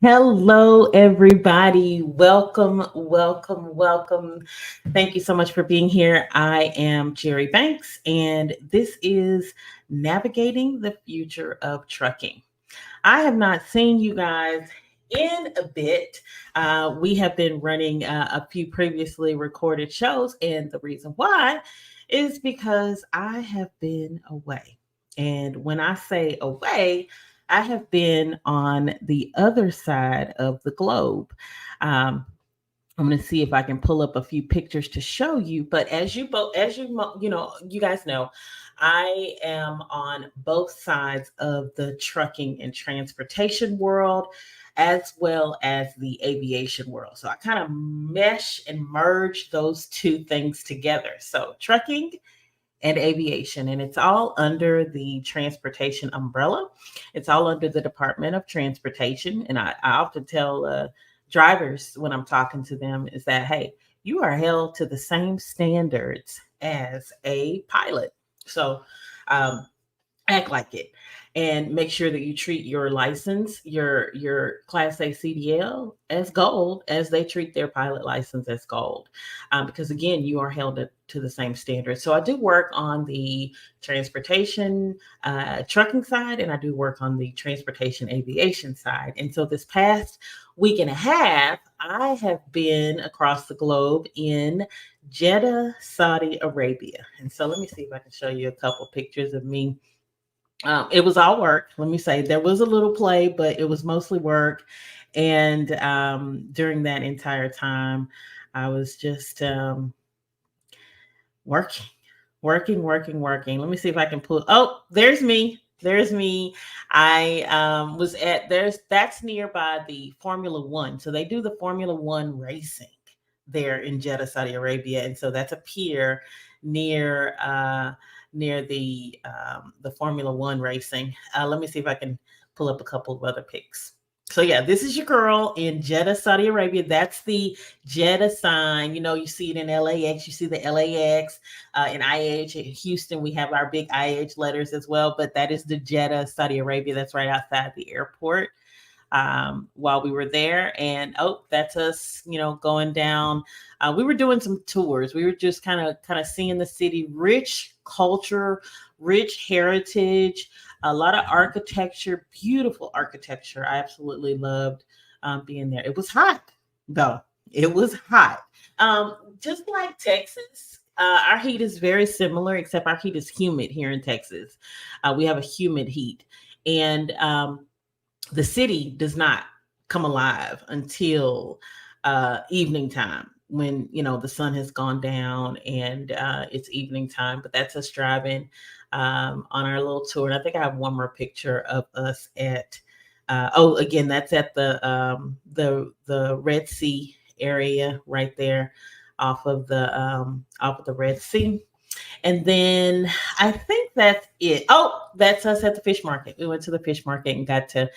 Hello, everybody. Welcome, welcome, welcome. Thank you so much for being here. I am Jerri Banks, and this is Navigating the Future of Trucking. I have not seen you guys in a bit. We have been running a few previously recorded shows, and the reason why is because I have been away. And when I say away, I have been on the other side of the globe. Um, I'm going to see if I can pull up a few pictures to show you. But you guys know, I am on both sides of the trucking and transportation world, as well as the aviation world. So I kind of mesh and merge those two things together. So trucking and aviation, and it's all under the transportation umbrella. It's all under the Department of Transportation. And I often tell drivers when I'm talking to them is that, hey, you are held to the same standards as a pilot. So um, act like it and make sure that you treat your license, your class A CDL, as gold as they treat their pilot license as gold, because again, you are held to the same standards. So I do work on the transportation trucking side, and I do work on the transportation aviation side. And so this past week and a half, I have been across the globe in Jeddah, Saudi Arabia. And so let me see if I can show you a couple pictures of me. It was all work. Let me say there was a little play, but it was mostly work. And during that entire time, I was just working, working. Let me see if I can pull. Oh, there's me. There's me. I was at that's nearby the Formula One. So they do the Formula One racing there in Jeddah, Saudi Arabia, and so that's a pier near near the Formula One racing. Let me see if I can pull up a couple of other pics. So yeah, this is your girl in Jeddah, Saudi Arabia. That's the Jeddah sign. You know, you see it in LAX. You see the LAX in IH. In Houston, we have our big IH letters as well. But that is the Jeddah, Saudi Arabia. That's right outside the airport. While we were there, and oh, that's us, going down. We were doing some tours. We were just kind of seeing the city, rich culture, rich heritage, a lot of architecture, beautiful architecture. I absolutely loved being there. It was hot though. It was hot. Just like Texas. Our heat is very similar, except our heat is humid here in Texas. We have a humid heat, and the city does not come alive until evening time, when the sun has gone down and it's evening time. But that's us driving on our little tour. And I think I have one more picture of us at oh, again, that's at the Red Sea area right there, off of the Red Sea. And then I think that's it. Oh, that's us at the fish market. We went to the fish market and got to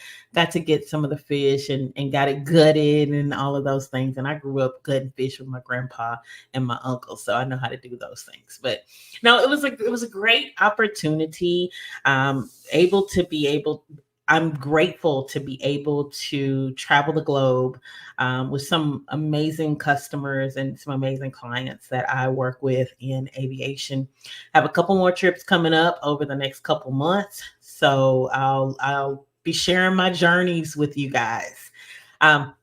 get some of the fish, and got it gutted and all of those things. And I grew up gutting fish with my grandpa and my uncle, so I know how to do those things. But no, it was a great opportunity. Able to be able I'm grateful to be able to travel the globe with some amazing customers and some amazing clients that I work with in aviation. I have a couple more trips coming up over the next couple months, so I'll be sharing my journeys with you guys. Um,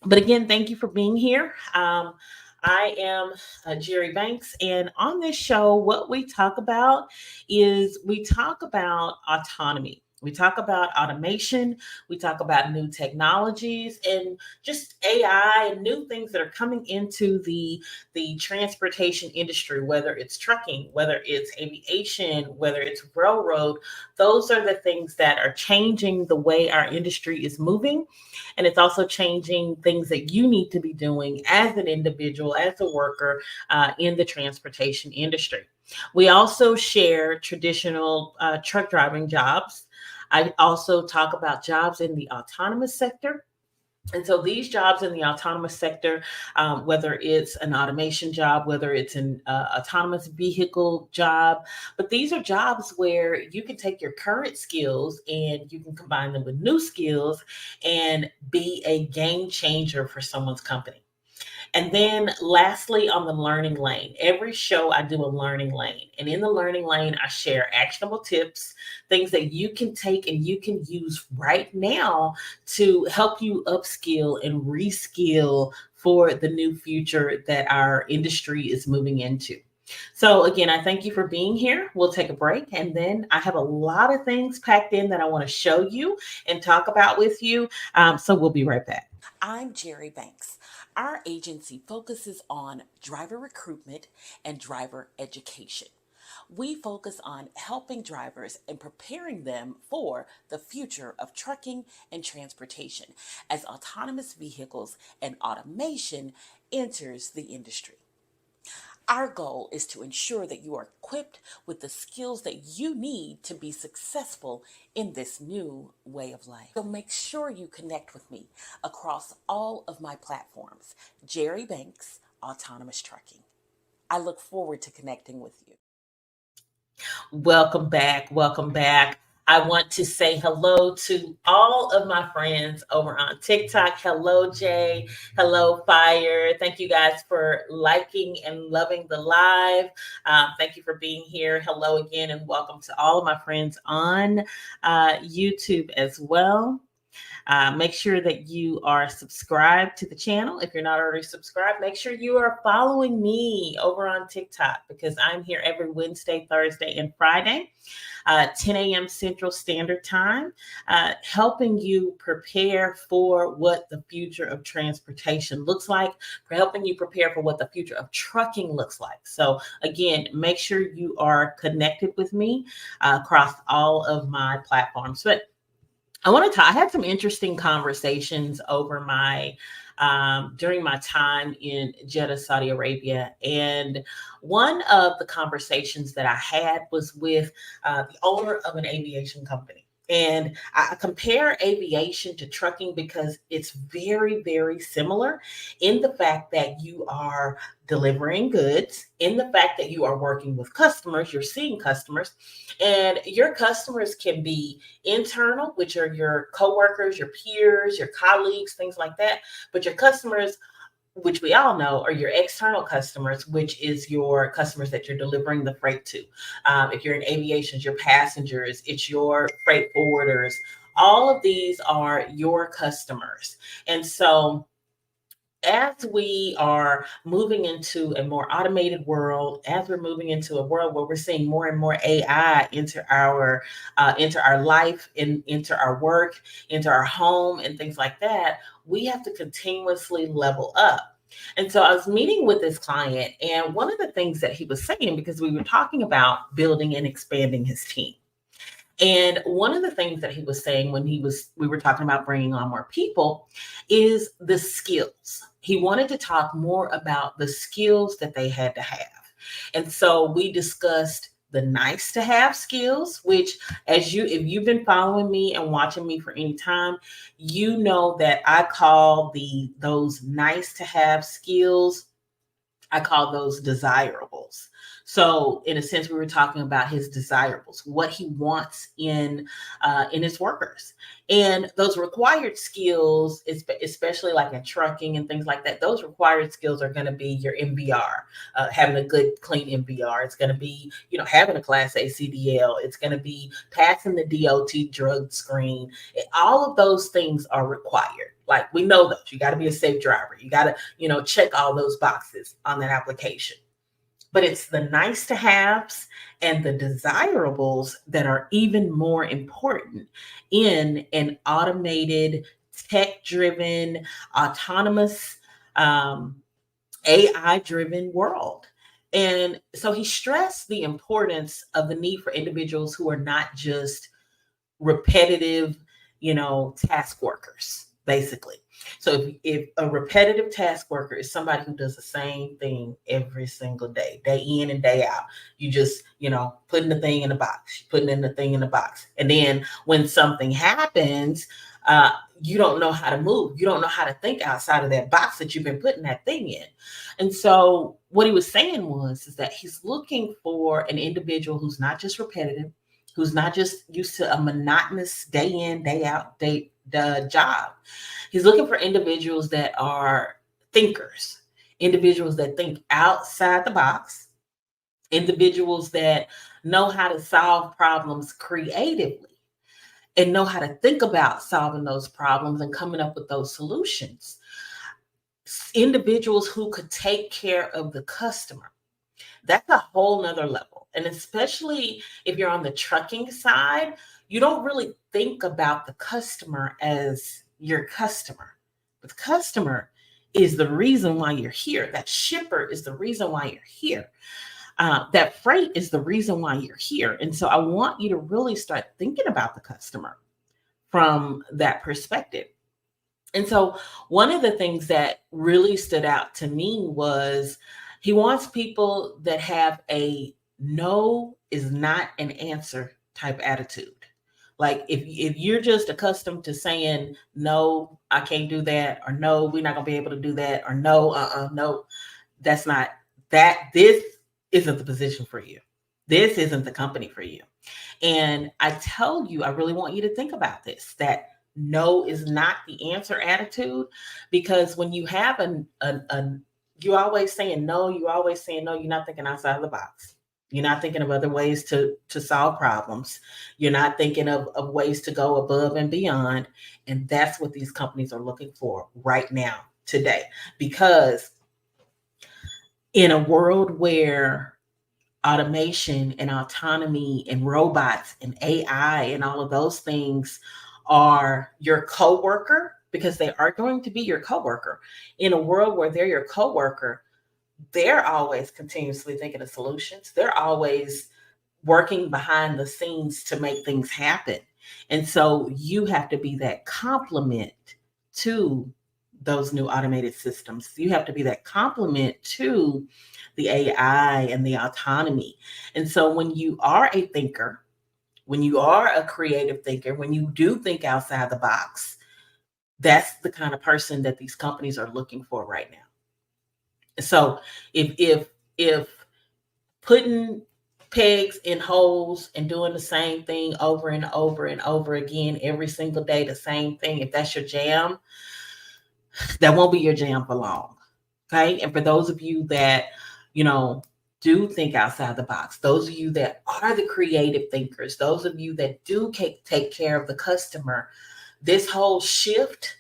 but again, thank you for being here. I am Jerri Banks, and on this show, what we talk about is we talk about autonomy. We talk about automation. We talk about new technologies and just AI and new things that are coming into the transportation industry, whether it's trucking, whether it's aviation, whether it's railroad. Those are the things that are changing the way our industry is moving. And it's also changing things that you need to be doing as an individual, as a worker in the transportation industry. We also share traditional truck driving jobs. I also talk about jobs in the autonomous sector. And so these jobs in the autonomous sector, whether it's an automation job, whether it's an autonomous vehicle job, but these are jobs where you can take your current skills and you can combine them with new skills and be a game changer for someone's company. And then lastly, on the learning lane, every show I do a learning lane. And in the learning lane, I share actionable tips, things that you can take and you can use right now to help you upskill and reskill for the new future that our industry is moving into. So, again, I thank you for being here. We'll take a break, and then I have a lot of things packed in that I want to show you and talk about with you. So, we'll be right back. I'm Jerri Banks. Our agency focuses on driver recruitment and driver education. We focus on helping drivers and preparing them for the future of trucking and transportation as autonomous vehicles and automation enters the industry. Our goal is to ensure that you are equipped with the skills that you need to be successful in this new way of life. So make sure you connect with me across all of my platforms. Jerri Banks, Autonomous Trucking. I look forward to connecting with you. Welcome back. Welcome back. I want to say hello to all of my friends over on TikTok. Hello, Jay. Hello, Fire. Thank you guys for liking and loving the live. Thank you for being here. Hello again, and welcome to all of my friends on YouTube as well. Make sure that you are subscribed to the channel. If you're not already subscribed, make sure you are following me over on TikTok because I'm here every Wednesday, Thursday, and Friday, 10 a.m. Central Standard Time, helping you prepare for what the future of transportation looks like, for helping you prepare for what the future of trucking looks like. So again, make sure you are connected with me across all of my platforms. But I want to talk. I had some interesting conversations over my during my time in Jeddah, Saudi Arabia, and one of the conversations that I had was with the owner of an aviation company. And I compare aviation to trucking because it's very, very similar in the fact that you are delivering goods, in the fact that you are working with customers, you're seeing customers, and your customers can be internal, which are your coworkers, your peers, your colleagues, things like that. But your customers, which we all know, are your external customers, which is your customers that you're delivering the freight to. If you're in aviation, it's your passengers, it's your freight forwarders. All of these are your customers. And so as we are moving into a more automated world, as we're moving into a world where we're seeing more and more AI into our life, into our work, into our home, and things like that, we have to continuously level up. And so I was meeting with this client, and one of the things that he was saying, because we were talking about building and expanding his team. And one of the things that he was saying when we were talking about bringing on more people is the skills. He wanted to talk more about the skills that they had to have. And so we discussed the nice to have skills, which if you've been following me and watching me for any time, you know that I call those nice to have skills, I call those desirables. So, in a sense, we were talking about his desirables, what he wants in his workers, and those required skills, especially like in trucking and things like that. Those required skills are going to be your MBR, having a good, clean MBR. It's going to be, having a Class A CDL. It's going to be passing the DOT drug screen. All of those things are required. Like, we know those. You got to be a safe driver. You got to, check all those boxes on that application. But it's the nice to haves and the desirables that are even more important in an automated, tech driven, autonomous, AI driven world. And so he stressed the importance of the need for individuals who are not just repetitive, task workers, basically. So if a repetitive task worker is somebody who does the same thing every single day in and day out, you just, putting the thing in the box, putting in the thing in the box. And then when something happens, you don't know how to move. You don't know how to think outside of that box that you've been putting that thing in. And so what he was saying is that he's looking for an individual who's not just repetitive, who's not just used to a monotonous day in, day out, the job. He's looking for individuals that are thinkers, individuals that think outside the box, individuals that know how to solve problems creatively and know how to think about solving those problems and coming up with those solutions. Individuals who could take care of the customer. That's a whole nother level. And especially if you're on the trucking side, you don't really think about the customer as your customer. But the customer is the reason why you're here. That shipper is the reason why you're here. That freight is the reason why you're here. And so I want you to really start thinking about the customer from that perspective. And so one of the things that really stood out to me was he wants people that have a no is not an answer type attitude. Like if you're just accustomed to saying no, I can't do that, or no, we're not gonna be able to do that, or no, no, that's not this isn't the position for you. This isn't the company for you. And I tell you, I really want you to think about this, that no is not the answer attitude, because when you have you always saying no, you always saying no, you're not thinking outside of the box. You're not thinking of other ways to solve problems. You're not thinking of ways to go above and beyond. And that's what these companies are looking for right now, today. Because in a world where automation and autonomy and robots and AI and all of those things are your coworker, because they are going to be your coworker. In a world where they're your coworker, they're always continuously thinking of solutions. They're always working behind the scenes to make things happen. And so you have to be that complement to those new automated systems. You have to be that complement to the AI and the autonomy. And so when you are a thinker, when you are a creative thinker, when you do think outside the box, that's the kind of person that these companies are looking for right now. So if putting pegs in holes and doing the same thing over and over and over again every single day, the same thing, if that's your jam, that won't be your jam for long. Okay. And for those of you that, you know, do think outside the box, those of you that are the creative thinkers, those of you that do take care of the customer, this whole shift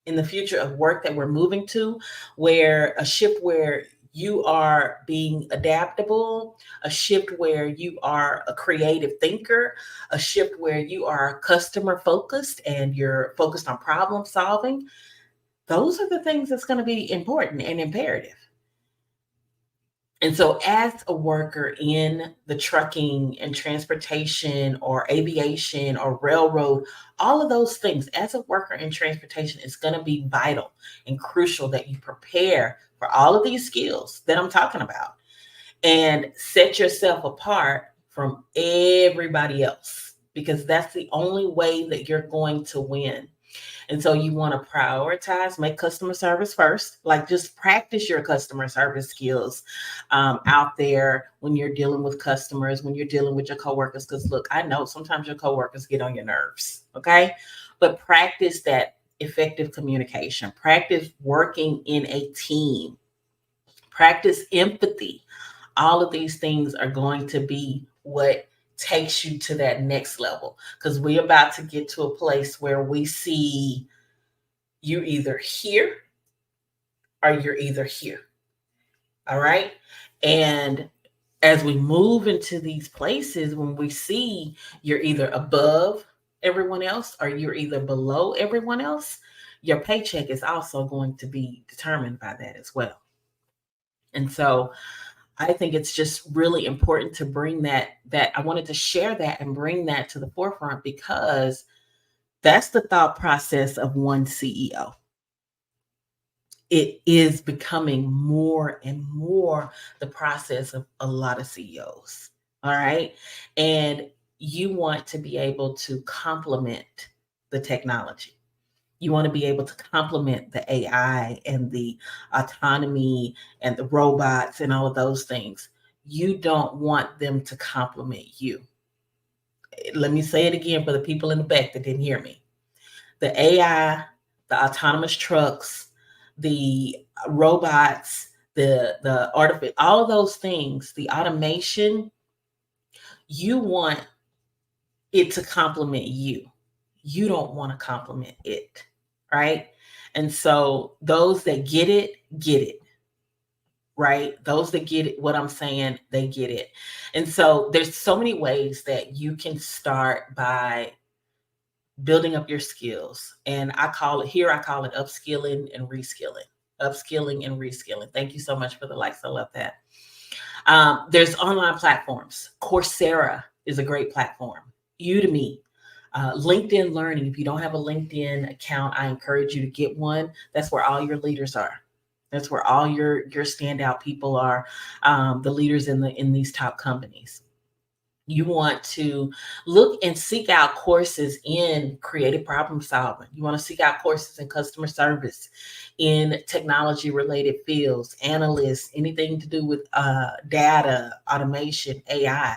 in the future of work that we're moving to, where a shift where you are being adaptable, a shift where you are a creative thinker, a shift where you are customer focused and you're focused on problem solving. Those are the things that's going to be important and imperative. And so, as a worker in the trucking and transportation or aviation or railroad, all of those things, as a worker in transportation, it's going to be vital and crucial that you prepare for all of these skills that I'm talking about and set yourself apart from everybody else, because that's the only way that you're going to win. And so you want to prioritize, make customer service first, like just practice your customer service skills out there when you're dealing with customers, when you're dealing with your coworkers. Because look, I know sometimes your coworkers get on your nerves, okay? But practice that effective communication, practice working in a team, practice empathy. All of these things are going to be what takes you to that next level, because we're about to get to a place where we see you either here or you're either here. All right. And as we move into these places, when we see you're either above everyone else or you're either below everyone else, your paycheck is also going to be determined by that as well. And so I think it's just really important to bring that I wanted to share that and bring that to the forefront, because that's the thought process of one CEO. It is becoming more and more the process of a lot of CEOs. All right. And you want to be able to complement the technology. You want to be able to complement the AI and the autonomy and the robots and all of those things. You don't want them to complement you. Let me say it again for the people in the back that didn't hear me. The AI, the autonomous trucks, the robots, the artificial, all of those things, the automation, you want it to complement you. You don't want to complement it, right? And so those that get it, right? Those that get it, what I'm saying, they get it. And so there's so many ways that you can start by building up your skills. And I call it upskilling and reskilling. Upskilling and reskilling. Thank you so much for the likes. I love that. There's online platforms. Coursera is a great platform. Udemy, LinkedIn Learning. If you don't have a LinkedIn account, I encourage you to get one. That's where all your leaders are. That's where all your standout people are, the leaders in these top companies. You want to look and seek out courses in creative problem solving. You want to seek out courses in customer service, in technology related fields, analysts, anything to do with data, automation, AI.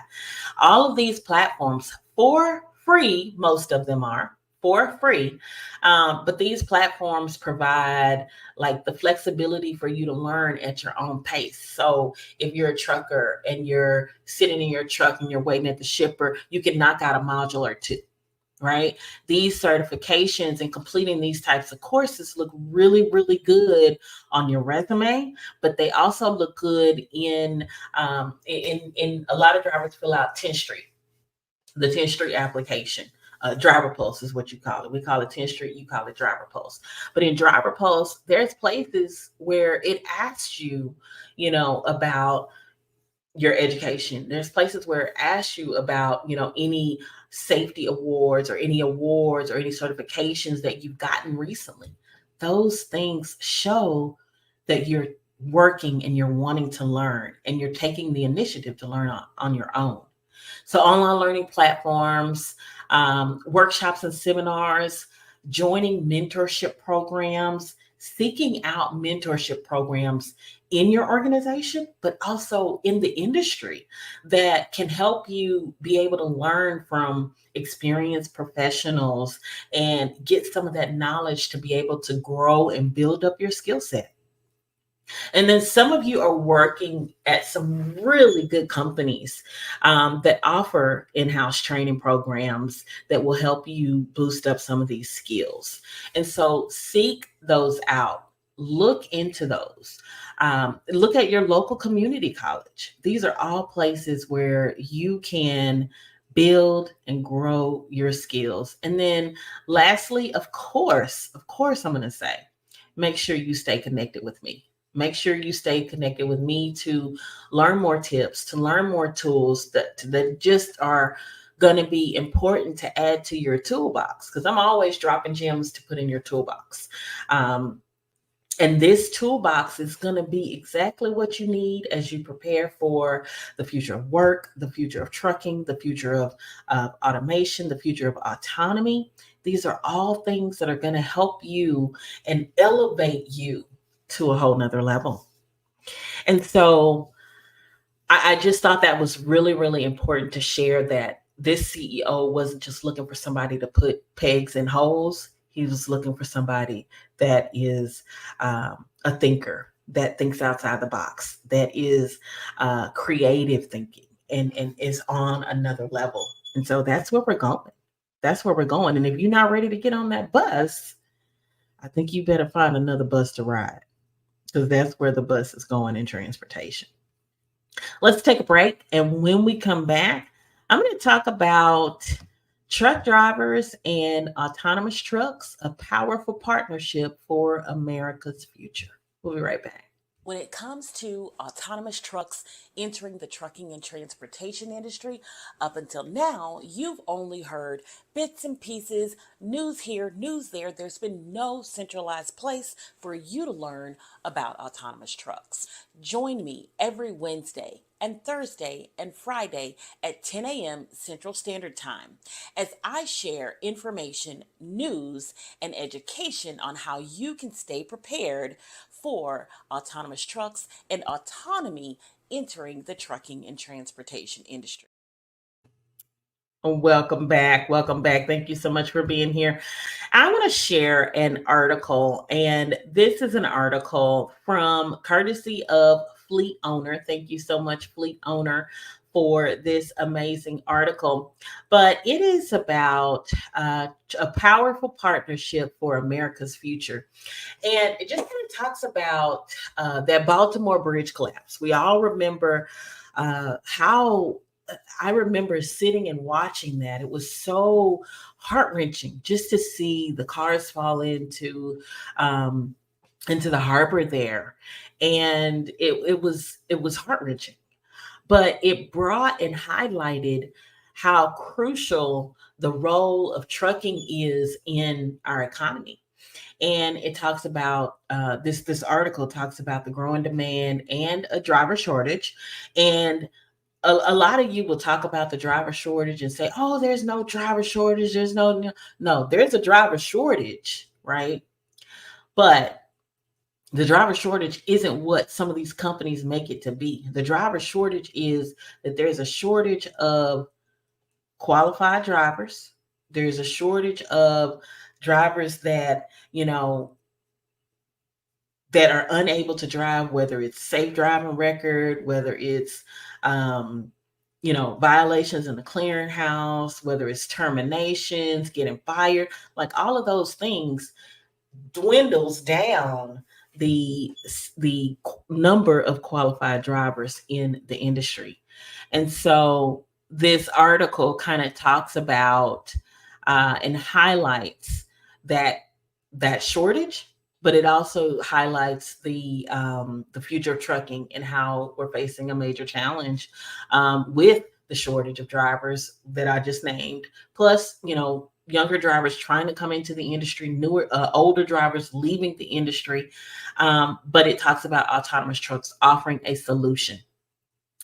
All of these platforms for free, most of them are for free. But these platforms provide like the flexibility for you to learn at your own pace. So if you're a trucker and you're sitting in your truck and you're waiting at the shipper, you can knock out a module or two, right? These certifications and completing these types of courses look really, really good on your resume, but they also look good in a lot of drivers fill out 10th Street, the 10th Street application. Driver Pulse is what you call it. We call it 10th Street, you call it Driver Pulse. But in Driver Pulse, there's places where it asks you, about your education. There's places where it asks you about, any safety awards or any certifications that you've gotten recently. Those things show that you're working and you're wanting to learn and you're taking the initiative to learn on your own. So online learning platforms, workshops and seminars, joining mentorship programs, seeking out mentorship programs in your organization, but also in the industry that can help you be able to learn from experienced professionals and get some of that knowledge to be able to grow and build up your skill set. And then some of you are working at some really good companies that offer in house training programs that will help you boost up some of these skills. And so seek those out, look into those. Look at your local community college. These are all places where you can build and grow your skills. And then lastly, of course, I'm going to say, make sure you stay connected with me. Make sure you stay connected with me to learn more tips, to learn more tools that just are going to be important to add to your toolbox, because I'm always dropping gems to put in your toolbox. And this toolbox is going to be exactly what you need as you prepare for the future of work, the future of trucking, the future of automation, the future of autonomy. These are all things that are going to help you and elevate you to a whole nother level. And so I just thought that was really, really important to share, that this CEO wasn't just looking for somebody to put pegs in holes. He was looking for somebody that is a thinker, that thinks outside the box, that is creative thinking and is on another level. And so that's where we're going. That's where we're going. And if you're not ready to get on that bus, I think you better find another bus to ride, because that's where the bus is going in transportation. Let's take a break. And when we come back, I'm going to talk about truck drivers and autonomous trucks, a powerful partnership for America's future. We'll be right back. When it comes to autonomous trucks entering the trucking and transportation industry, up until now, you've only heard bits and pieces, news here, news there. There's been no centralized place for you to learn about autonomous trucks. Join me every Wednesday and Thursday and Friday at 10 a.m. Central Standard Time as I share information, news, and education on how you can stay prepared for autonomous trucks and autonomy entering the trucking and transportation industry. Welcome back. Welcome back. Thank you so much for being here. I want to share an article, and this is an article from courtesy of Fleet Owner. Thank you so much, Fleet Owner, for this amazing article. But it is about a powerful partnership for America's future. And it just kind of talks about that Baltimore bridge collapse. We all remember how I remember sitting and watching that. It was so heart wrenching just to see the cars fall into the harbor there, and it was heart wrenching. But it brought and highlighted how crucial the role of trucking is in our economy. And it talks about this article talks about the growing demand and a driver shortage. And a lot of you will talk about the driver shortage and say, oh, there's no driver shortage, there's no, there's a driver shortage, right? But the driver shortage isn't what some of these companies make it to be. The driver shortage is that there's a shortage of qualified drivers. There's a shortage of drivers that, that are unable to drive, whether it's safe driving record, whether it's, violations in the clearinghouse, whether it's terminations, getting fired, like all of those things dwindles down the number of qualified drivers in the industry. And so this article kind of talks about and highlights that shortage, but it also highlights the future of trucking and how we're facing a major challenge with the shortage of drivers that I just named. Plus, younger drivers trying to come into the industry, newer, older drivers leaving the industry. But it talks about autonomous trucks offering a solution,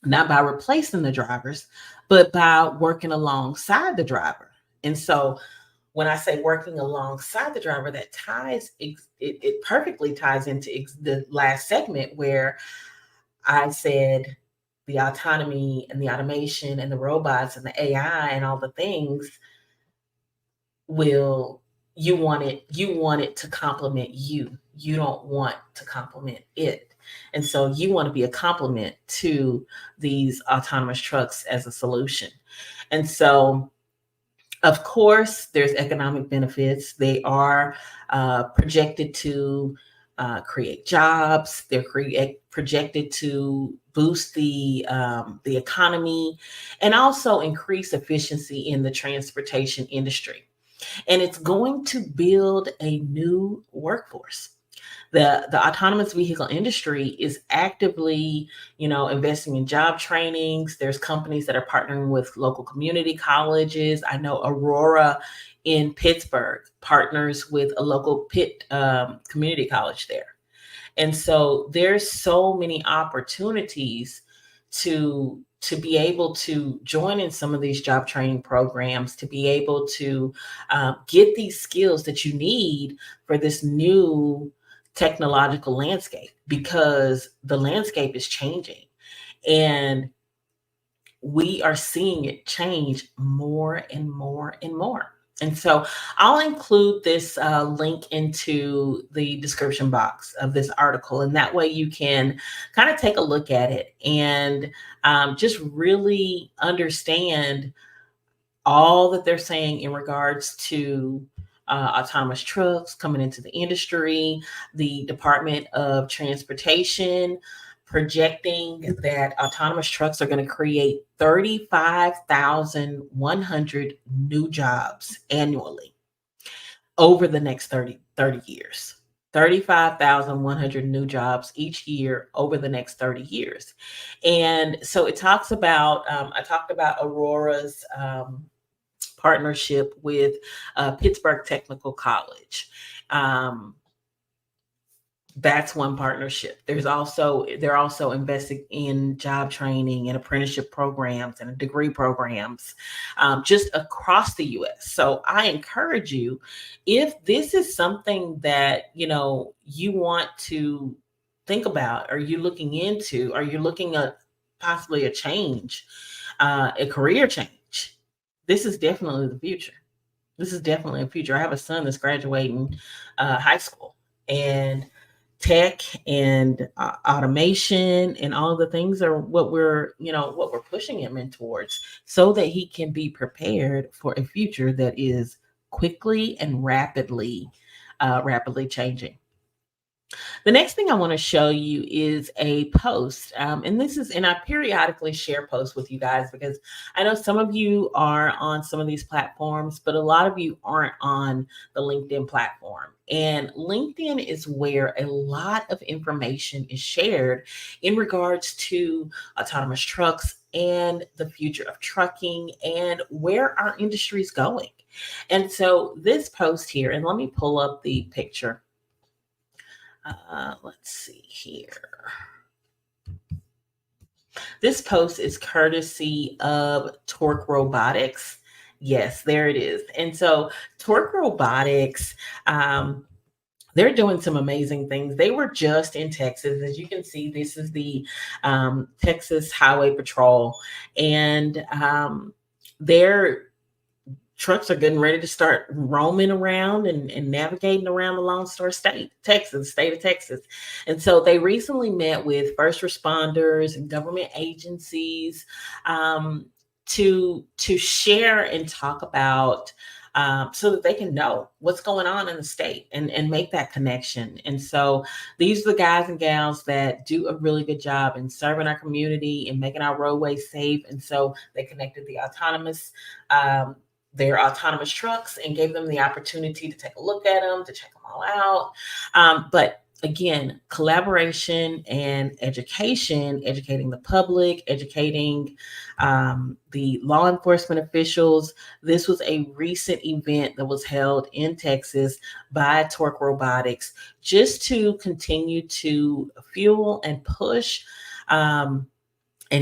not by replacing the drivers, but by working alongside the driver. And so when I say working alongside the driver, that it perfectly ties into the last segment where I said the autonomy and the automation and the robots and the AI and all the things will you want it to complement you. You don't want to complement it. And so you want to be a complement to these autonomous trucks as a solution. And so of course, there's economic benefits. They are projected to create jobs. They're projected to boost the economy and also increase efficiency in the transportation industry. And it's going to build a new workforce. The autonomous vehicle industry is actively, investing in job trainings. There's companies that are partnering with local community colleges. I know Aurora in Pittsburgh partners with a local Pitt community college there. And so there's so many opportunities to be able to join in some of these job training programs, to be able to get these skills that you need for this new technological landscape, because the landscape is changing and we are seeing it change more and more and more. And so I'll include this link into the description box of this article. And that way you can kind of take a look at it and just really understand all that they're saying in regards to autonomous trucks coming into the industry, the Department of Transportation projecting that autonomous trucks are going to create 35,100 new jobs annually over the next 30 years. 35,100 new jobs each year over the next 30 years. And so it talks about, I talked about Aurora's partnership with Pittsburgh Technical College. Um, that's one partnership. They're also investing in job training and apprenticeship programs and degree programs, just across the U.S. So I encourage you, if this is something that you want to think about, or you're looking into, or you're looking at possibly a change, a career change, this is definitely the future. This is definitely a future. I have a son that's graduating high school, and tech and automation and all of the things are what we're pushing him in towards, so that he can be prepared for a future that is quickly and rapidly changing. The next thing I want to show you is a post. And I periodically share posts with you guys, because I know some of you are on some of these platforms, but a lot of you aren't on the LinkedIn platform. And LinkedIn is where a lot of information is shared in regards to autonomous trucks and the future of trucking and where our industry is going. And so this post here, and let me pull up the picture. Let's see here. This post is courtesy of Torque Robotics. Yes, there it is. And so Torque Robotics, they're doing some amazing things. They were just in Texas. As you can see, this is the Texas Highway Patrol. And they're trucks are getting ready to start roaming around and navigating around the Lone Star State, Texas, state of Texas. And so they recently met with first responders and government agencies, to share and talk about, so that they can know what's going on in the state and make that connection. And so these are the guys and gals that do a really good job in serving our community and making our roadways safe. And so they connected their autonomous trucks and gave them the opportunity to take a look at them, to check them all out. But again, collaboration and education, educating the public, educating the law enforcement officials. This was a recent event that was held in Texas by Torque Robotics, just to continue to fuel and push and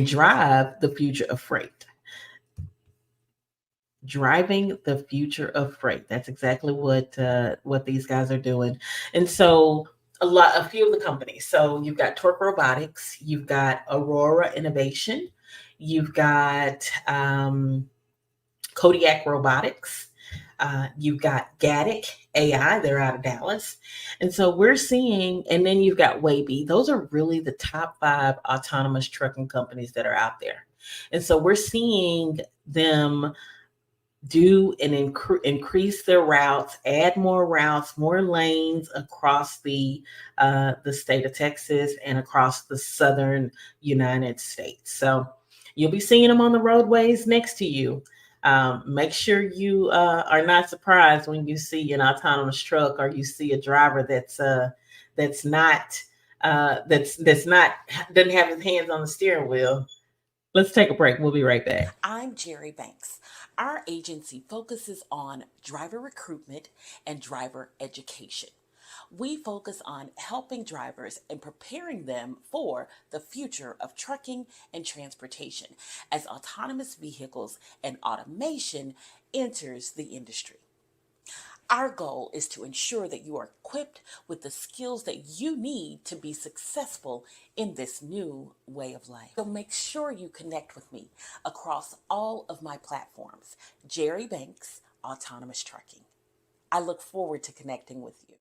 drive the future of freight. Driving the future of freight. That's exactly what these guys are doing. And so a few of the companies. So you've got Torque Robotics, you've got Aurora Innovation, you've got Kodiak Robotics, you've got Gaddick AI, they're out of Dallas. And so we're seeing, and then you've got Waybe. Those are really the top 5 autonomous trucking companies that are out there. And so we're seeing them do and increase their routes, add more routes, more lanes across the state of Texas and across the southern United States. So you'll be seeing them on the roadways next to you. Make sure you are not surprised when you see an autonomous truck, or you see a driver that's not doesn't have his hands on the steering wheel. Let's take a break. We'll be right back. I'm Jerri Banks. Our agency focuses on driver recruitment and driver education. We focus on helping drivers and preparing them for the future of trucking and transportation as autonomous vehicles and automation enters the industry. Our goal is to ensure that you are equipped with the skills that you need to be successful in this new way of life. So make sure you connect with me across all of my platforms. Jerri Banks, Autonomous Trucking. I look forward to connecting with you.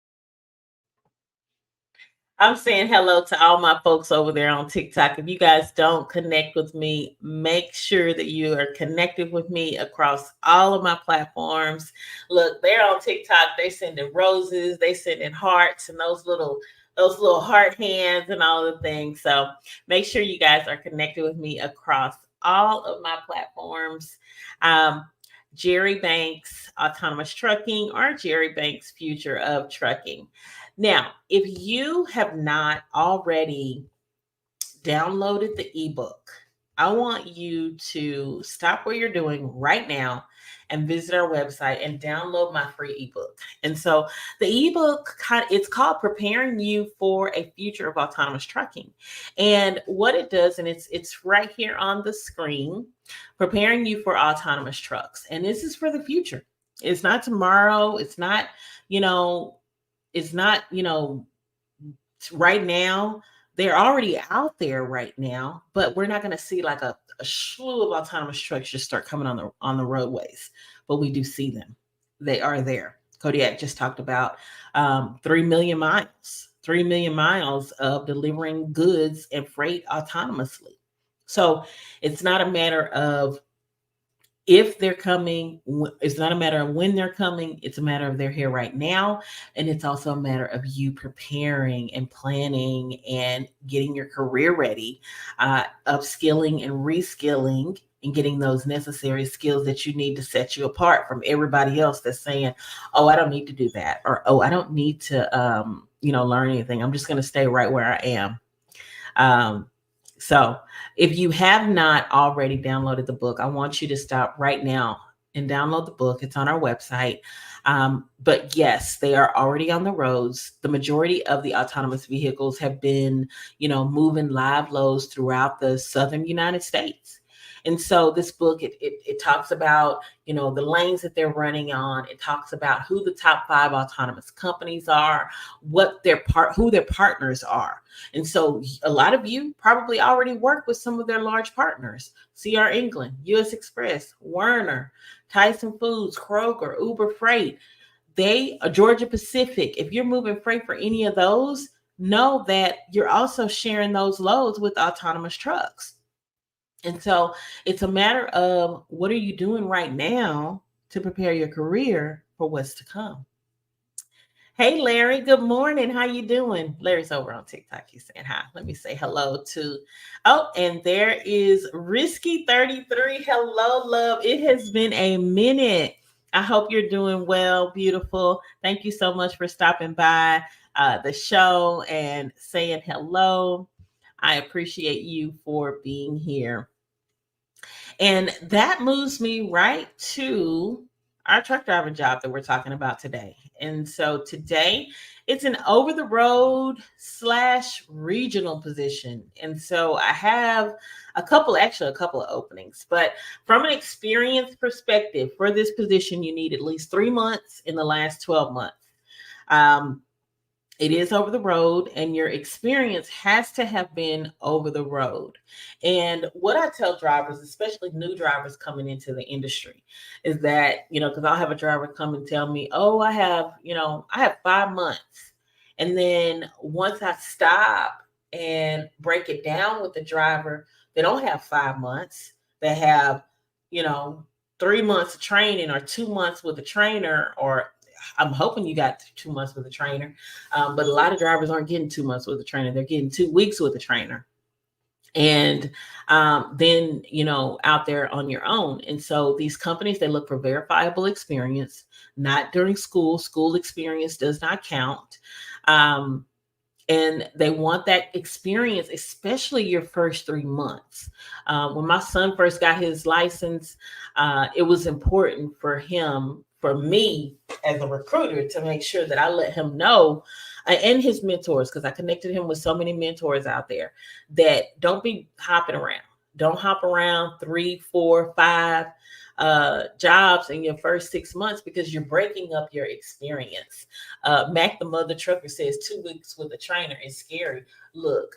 I'm saying hello to all my folks over there on TikTok. If you guys don't connect with me, make sure that you are connected with me across all of my platforms. Look, they're on TikTok. They sending roses, they sending hearts, and those little heart hands and all the things. So make sure you guys are connected with me across all of my platforms. Jerri Banks Autonomous Trucking or Jerri Banks Future of Trucking. Now, if you have not already downloaded the ebook, I want you to stop what you're doing right now and visit our website and download my free ebook. And so the ebook it's called Preparing You for a Future of Autonomous Trucking. And what it does, and it's right here on the screen, preparing you for autonomous trucks. And this is for the future. It's not tomorrow. You know, it's not, right now. They're already out there right now, but we're not going to see like a slew of autonomous trucks just start coming on the roadways. But we do see them. They are there. Kodiak just talked about 3 million miles, 3 million miles of delivering goods and freight autonomously. So it's not a matter of if they're coming. It's not a matter of when they're coming. It's a matter of they're here right now. And it's also a matter of you preparing and planning and getting your career ready, upskilling and reskilling and getting those necessary skills that you need to set you apart from everybody else that's saying, oh, I don't need to do that. Or, oh, I don't need to, learn anything. I'm just going to stay right where I am. So if you have not already downloaded the book, I want you to stop right now and download the book. It's on our website. But yes, they are already on the roads. The majority of the autonomous vehicles have been, moving live loads throughout the southern United States. And so this book, it talks about, the lanes that they're running on. It talks about who the top 5 autonomous companies are, who their partners are. And so a lot of you probably already work with some of their large partners: CR England, US Express, Werner, Tyson Foods, Kroger, Uber Freight, Georgia Pacific. If you're moving freight for any of those, know that you're also sharing those loads with autonomous trucks. And so it's a matter of, what are you doing right now to prepare your career for what's to come? Hey, Larry, good morning. How you doing? Larry's over on TikTok. He's saying hi. Let me say hello to, and there is Risky 33. Hello, love. It has been a minute. I hope you're doing well, beautiful. Thank you so much for stopping by the show and saying hello. I appreciate you for being here. And that moves me right to our truck driving job that we're talking about today. And so today it's an over the road / regional position. And so I have a couple of openings, but from an experience perspective, for this position, you need at least 3 months in the last 12 months. It is over the road, and your experience has to have been over the road. And what I tell drivers, especially new drivers coming into the industry, is that, because I'll have a driver come and tell me, oh, I have 5 months. And then once I stop and break it down with the driver, they don't have 5 months. They have, 3 months of training, or 2 months with a trainer, or I'm hoping you got 2 months with a trainer. But a lot of drivers aren't getting 2 months with a trainer. They're getting 2 weeks with a trainer. And then, out there on your own. And so these companies, they look for verifiable experience, not during school. School experience does not count. And they want that experience, especially your first 3 months. When my son first got his license, it was important for me as a recruiter, to make sure that I let him know, and his mentors, because I connected him with so many mentors out there, that don't be hopping around. Don't hop around 3, 4, 5 jobs in your first 6 months, because you're breaking up your experience. Mac the Mother Trucker says 2 weeks with a trainer is scary. Look,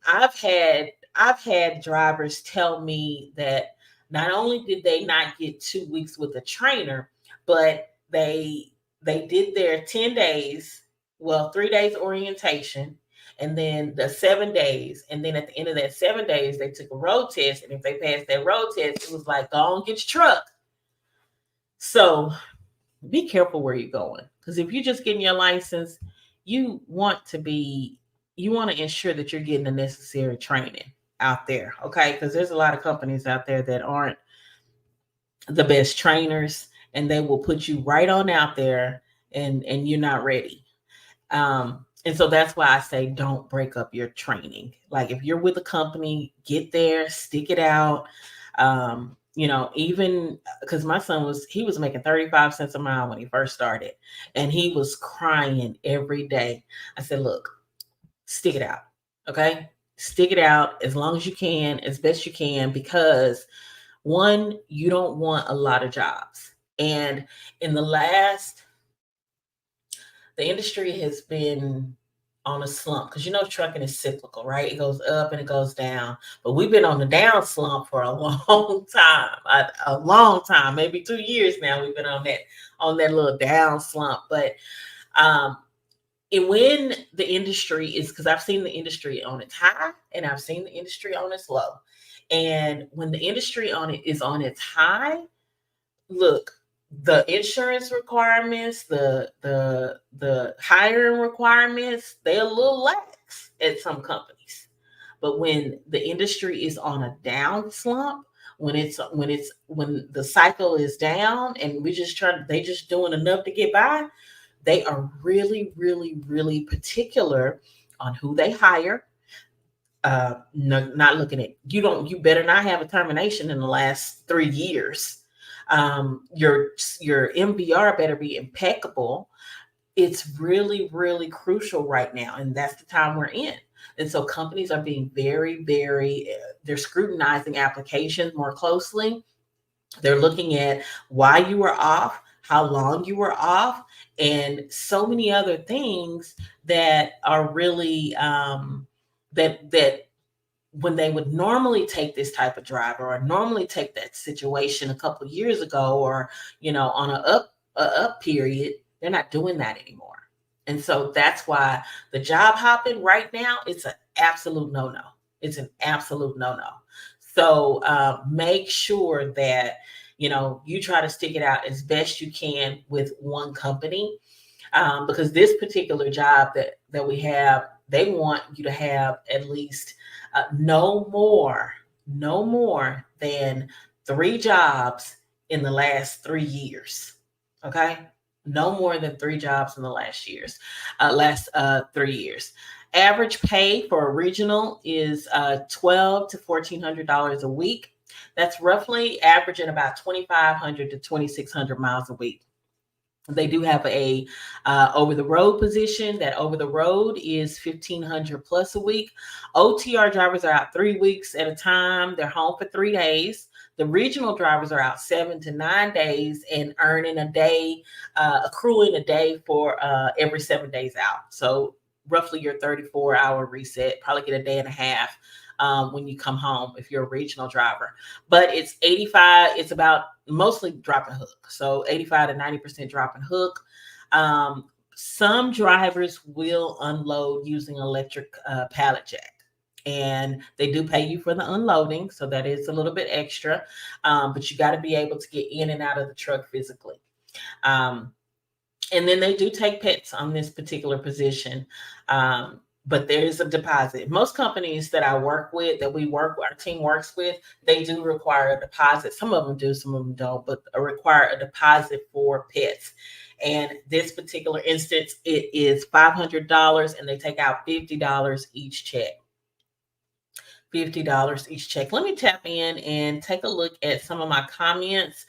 I've had drivers tell me that not only did they not get 2 weeks with a trainer, but they did their 10 days, 3 days orientation, and then the 7 days. And then at the end of that 7 days, they took a road test. And if they passed that road test, it was like, go on, get your truck. So be careful where you're going. Because if you're just getting your license, you want to ensure that you're getting the necessary training out there. Okay. Because there's a lot of companies out there that aren't the best trainers, and they will put you right on out there, and you're not ready. And so that's why I say don't break up your training. Like if you're with a company, get there, stick it out. Even because my son he was making 35 cents a mile when he first started, and he was crying every day. I said, look, stick it out. Okay. Stick it out as long as you can, as best you can, because one, you don't want a lot of jobs. And in the industry has been on a slump because trucking is cyclical, right? It goes up and it goes down. But we've been on the down slump for a long time, a long time, maybe 2 years now. We've been on that little down slump. But um, and when the industry is, because I've seen the industry on its high and I've seen the industry on its low. And when the industry on it is on its high, look, the insurance requirements, the hiring requirements, they're a little lax at some companies. But when the industry is on a down slump, when the cycle is down and they just doing enough to get by, they are really, really, really particular on who they hire. No, not looking at you better not have a termination in the last 3 years. Your MVR better be impeccable. It's really, really crucial right now, and that's the time we're in. And so companies are being very, very, they're scrutinizing applications more closely. They're looking at why you were off, how long you were off, and so many other things that are really that when they would normally take this type of driver or normally take that situation a couple of years ago, or on a up period, they're not doing that anymore. And so that's why the job hopping right now, it's an absolute no-no. It's an absolute no-no. So make sure that you try to stick it out as best you can with one company, because this particular job that we have, they want you to have at least no more than 3 jobs in the last 3 years. Okay, no more than 3 jobs in the last 3 years. Average pay for a regional is $1,200 to $1,400 a week. That's roughly averaging about 2,500 to 2,600 miles a week. They do have a over the road position. That over the road is 1,500 plus a week. OTR drivers are out 3 weeks at a time. They're home for 3 days. The regional drivers are out 7 to 9 days and earning a day, accruing a day for every 7 days out. So roughly your 34-hour reset, probably get a day and a half when you come home if you're a regional driver. But it's 85, it's about mostly drop and hook. So 85 to 90% drop and hook. Some drivers will unload using electric pallet jack. And they do pay you for the unloading, so that is a little bit extra. But you got to be able to get in and out of the truck physically. And then they do take pets on this particular position. But there is a deposit. Most companies that I work with, our team works with, they do require a deposit. Some of them do, some of them don't, but require a deposit for pets. And this particular instance, it is $500, and they take out $50 each check. $50 each check. Let me tap in and take a look at some of my comments.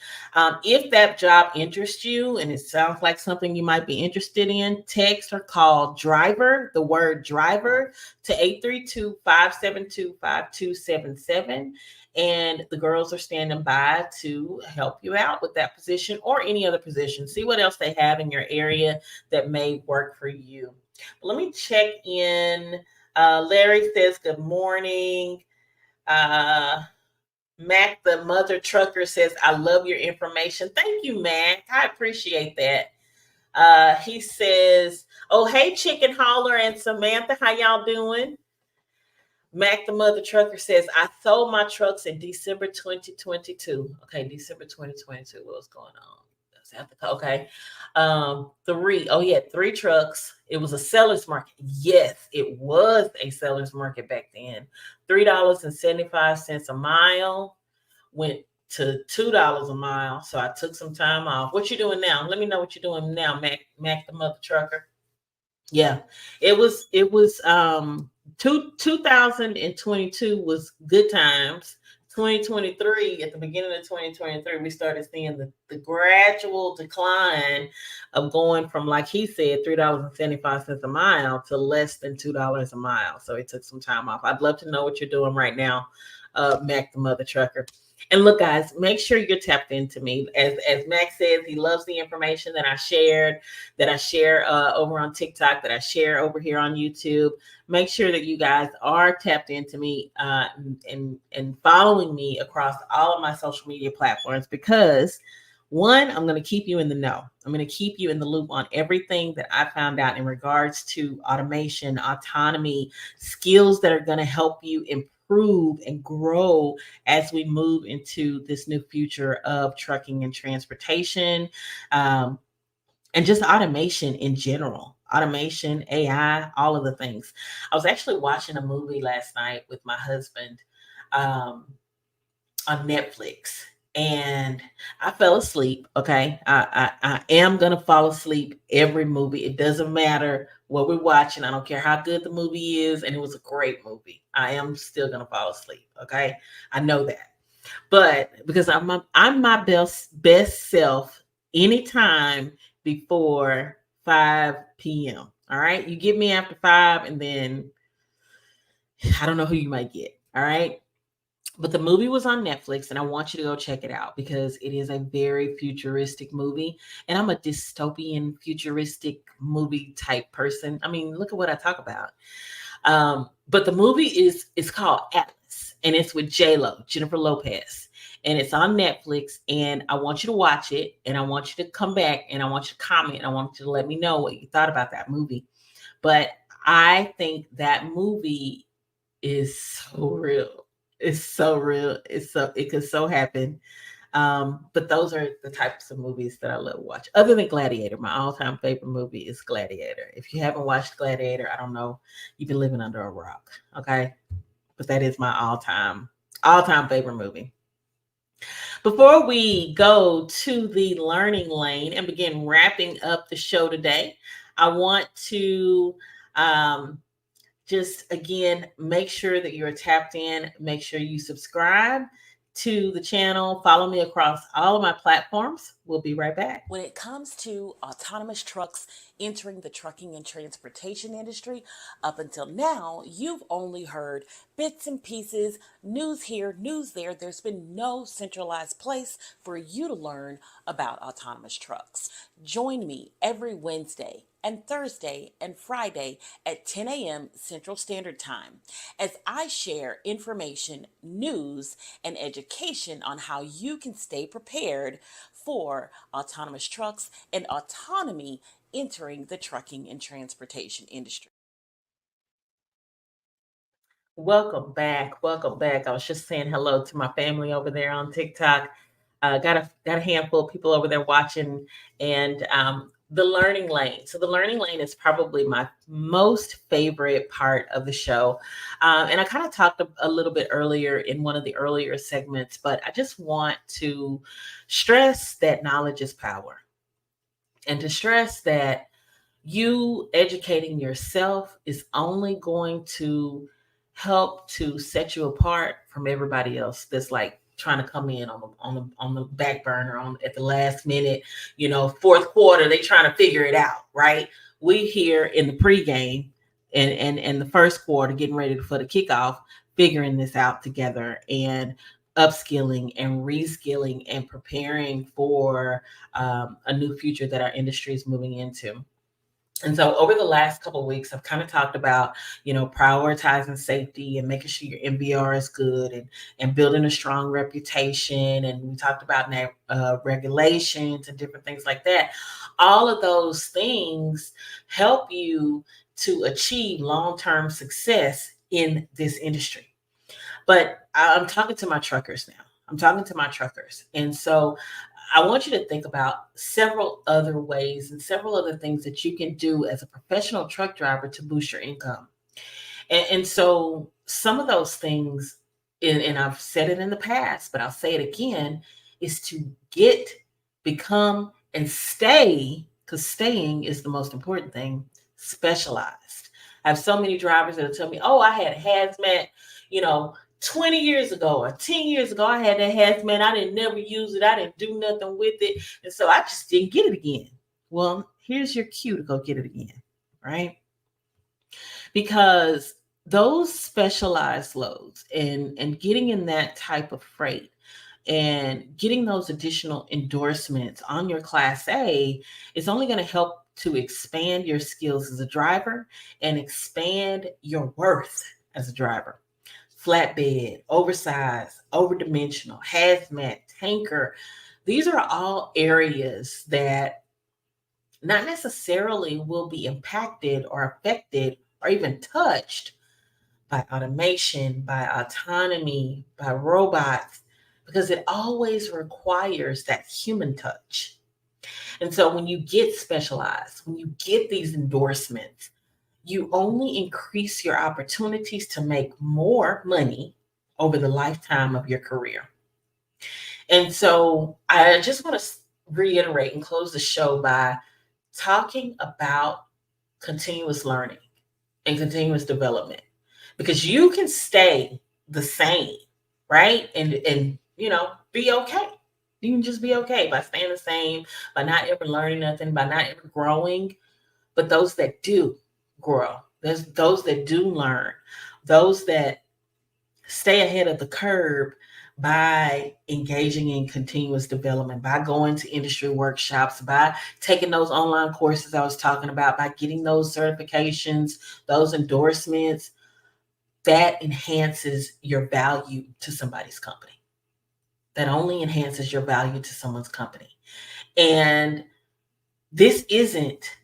If that job interests you and it sounds like something you might be interested in, text or call driver, the word driver, to 832-572-5277. And the girls are standing by to help you out with that position or any other position. See what else they have in your area that may work for you. Let me check in. Larry says, good morning. Mac, the mother trucker, says, I love your information. Thank you, Mac. I appreciate that. He says, oh, hey, Chicken Hauler and Samantha. How y'all doing? Mac, the mother trucker, says, I sold my trucks in December 2022. Okay, December 2022. What's going on? Okay. 3 trucks. It was a seller's market. Yes, it was a seller's market back then. $3.75 a mile. Went to $2 a mile. So I took some time off. What you doing now? Let me know what you're doing now, Mac the mother trucker. Yeah, it was 2022 was good times. 2023, at the beginning of 2023, we started seeing the gradual decline of going from, like he said, $3.75 a mile to less than $2 a mile. So it took some time off. I'd love to know what you're doing right now, Mac the mother trucker. And look, guys, make sure you're tapped into me. As Max says, he loves the information that I shared, that I share over on TikTok, that I share over here on YouTube. Make sure that you guys are tapped into me and following me across all of my social media platforms, because one, I'm going to keep you in the know. I'm going to keep you in the loop on everything that I found out in regards to automation, autonomy, skills that are going to help you improve and grow as we move into this new future of trucking and transportation, and just automation in general. Automation, AI, all of the things. I was actually watching a movie last night with my husband, on Netflix, and I fell asleep. Okay, I am gonna fall asleep every movie. It doesn't matter what we're watching. I don't care how good the movie is, and it was a great movie. I am still gonna fall asleep. Okay, I know that, but because I'm my best self anytime before 5 p.m. All right, you get me after 5, and then I don't know who you might get. All right. But the movie was on Netflix, and I want you to go check it out because it is a very futuristic movie. And I'm a dystopian, futuristic movie type person. I mean, look at what I talk about. But the movie is called Atlas, and it's with J-Lo, Jennifer Lopez. And it's on Netflix, and I want you to watch it, and I want you to come back, and I want you to comment, and I want you to let me know what you thought about that movie. But I think that movie is so real. It's so real. It could so happen. But those are the types of movies that I love to watch. Other than Gladiator, my all-time favorite movie is Gladiator. If you haven't watched Gladiator, I don't know, you've been living under a rock. Okay. But that is my all-time favorite movie. Before we go to the learning lane and begin wrapping up the show today, I want to just again make sure that you're tapped in. Make sure you subscribe to the channel. Follow me across all of my platforms. We'll be right back. When it comes to autonomous trucks entering the trucking and transportation industry, up until now, you've only heard bits and pieces, news here, news there. There's been no centralized place for you to learn about autonomous trucks. Join me every Wednesday and Thursday and Friday at 10 a.m. Central Standard Time as I share information, news, and education on how you can stay prepared for autonomous trucks and autonomy entering the trucking and transportation industry. Welcome back. Welcome back. I was just saying hello to my family over there on TikTok. Got a handful of people over there watching, and the learning lane. So the learning lane is probably my most favorite part of the show, and I kind of talked a little bit earlier in one of the earlier segments, but I just want to stress that knowledge is power, and to stress that you educating yourself is only going to help to set you apart from everybody else that's like trying to come in on the back burner on at the last minute, fourth quarter, they trying to figure it out, right? We here in the pregame and the first quarter getting ready for the kickoff, figuring this out together and upskilling and reskilling and preparing for a new future that our industry is moving into. And so over the last couple of weeks, I've kind of talked about, prioritizing safety and making sure your MBR is good and building a strong reputation. And we talked about regulations and different things like that. All of those things help you to achieve long-term success in this industry. But I'm talking to my truckers now. I'm talking to my truckers. And so I want you to think about several other ways and several other things that you can do as a professional truck driver to boost your income. And so some of those things and I've said it in the past, but I'll say it again, is to become, and stay, because staying is the most important thing, specialized. I have so many drivers that'll tell me, oh, I had hazmat, 20 years ago or 10 years ago, I had that hazmat. I didn't never use it. I didn't do nothing with it. And so I just didn't get it again. Well, here's your cue to go get it again, right? Because those specialized loads and getting in that type of freight and getting those additional endorsements on your Class A is only going to help to expand your skills as a driver and expand your worth as a driver. Flatbed, oversized, overdimensional, hazmat, tanker, these are all areas that not necessarily will be impacted or affected or even touched by automation, by autonomy, by robots, because it always requires that human touch. And so when you get specialized, when you get these endorsements, you only increase your opportunities to make more money over the lifetime of your career. And so I just want to reiterate and close the show by talking about continuous learning and continuous development, because you can stay the same, right? And be okay. You can just be okay by staying the same, by not ever learning nothing, by not ever growing. But those that do grow, there's those that do learn, those that stay ahead of the curve by engaging in continuous development, by going to industry workshops, by taking those online courses I was talking about, by getting those certifications, those endorsements, that enhances your value to somebody's company. That only enhances your value to someone's company. And this isn't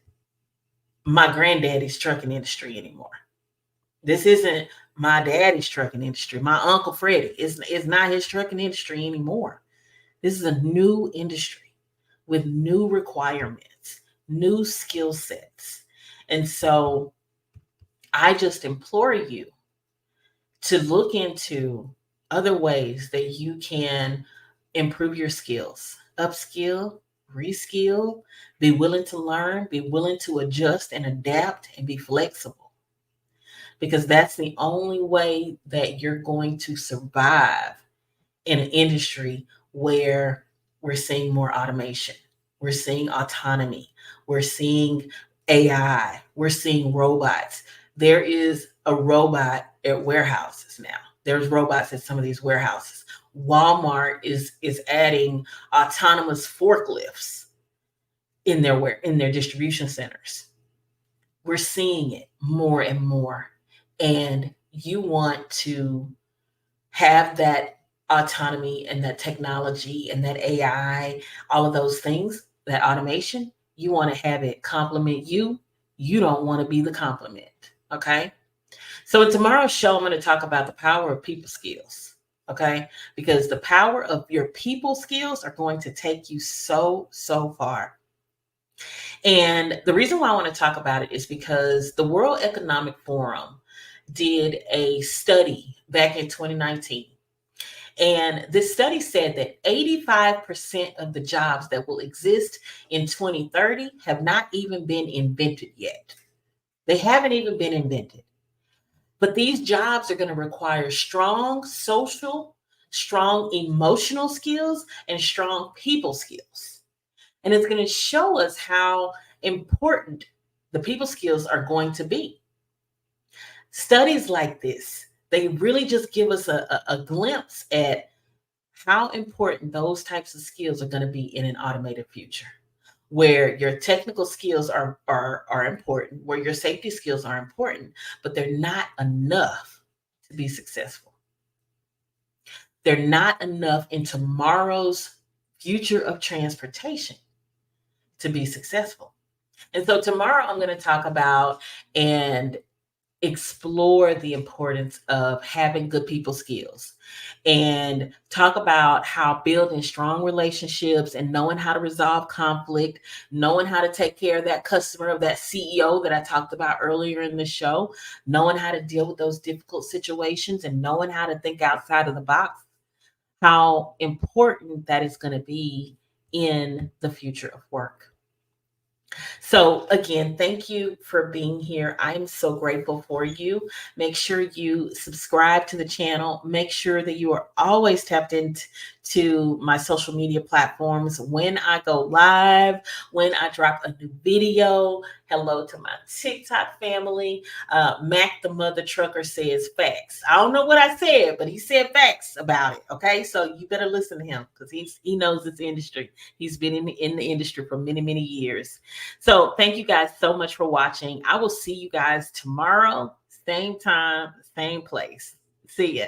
my granddaddy's trucking industry anymore. This isn't my daddy's trucking industry. My Uncle Freddie is not his trucking industry anymore. This is a new industry with new requirements, new skill sets. And so I just implore you to look into other ways that you can improve your skills, upskill, reskill, be willing to learn, be willing to adjust and adapt and be flexible. Because that's the only way that you're going to survive in an industry where we're seeing more automation, we're seeing autonomy, we're seeing AI, we're seeing robots. There is a robot at warehouses now. There's robots at some of these warehouses. Walmart is adding autonomous forklifts in their distribution centers. We're seeing it more and more. And you want to have that autonomy and that technology and that AI, all of those things, that automation, you want to have it complement you. You don't want to be the complement. Okay. So in tomorrow's show, I'm going to talk about the power of people skills. Okay. Because the power of your people skills are going to take you so far. And the reason why I want to talk about it is because the World Economic Forum did a study back in 2019. And this study said that 85% of the jobs that will exist in 2030 have not even been invented yet. They haven't even been invented. But these jobs are going to require strong social, strong emotional skills, and strong people skills. And it's going to show us how important the people skills are going to be. Studies like this, they really just give us a glimpse at how important those types of skills are going to be in an automated future, where your technical skills are important, where your safety skills are important, but they're not enough to be successful. They're not enough in tomorrow's future of transportation to be successful. And so tomorrow I'm going to talk about and explore the importance of having good people skills and talk about how building strong relationships and knowing how to resolve conflict, knowing how to take care of that customer, of that CEO that I talked about earlier in the show, knowing how to deal with those difficult situations and knowing how to think outside of the box, how important that is going to be in the future of work. So, again, thank you for being here. I'm so grateful for you. Make sure you subscribe to the channel. Make sure that you are always tapped into my social media platforms when I go live, when I drop a new video. Hello to my TikTok family. Mac the Mother Trucker says facts. I don't know what I said, but he said facts about it. Okay, so you better listen to him because he knows this industry. He's been in the industry for many, many years. So thank you guys so much for watching. I will see you guys tomorrow, same time, same place. See ya.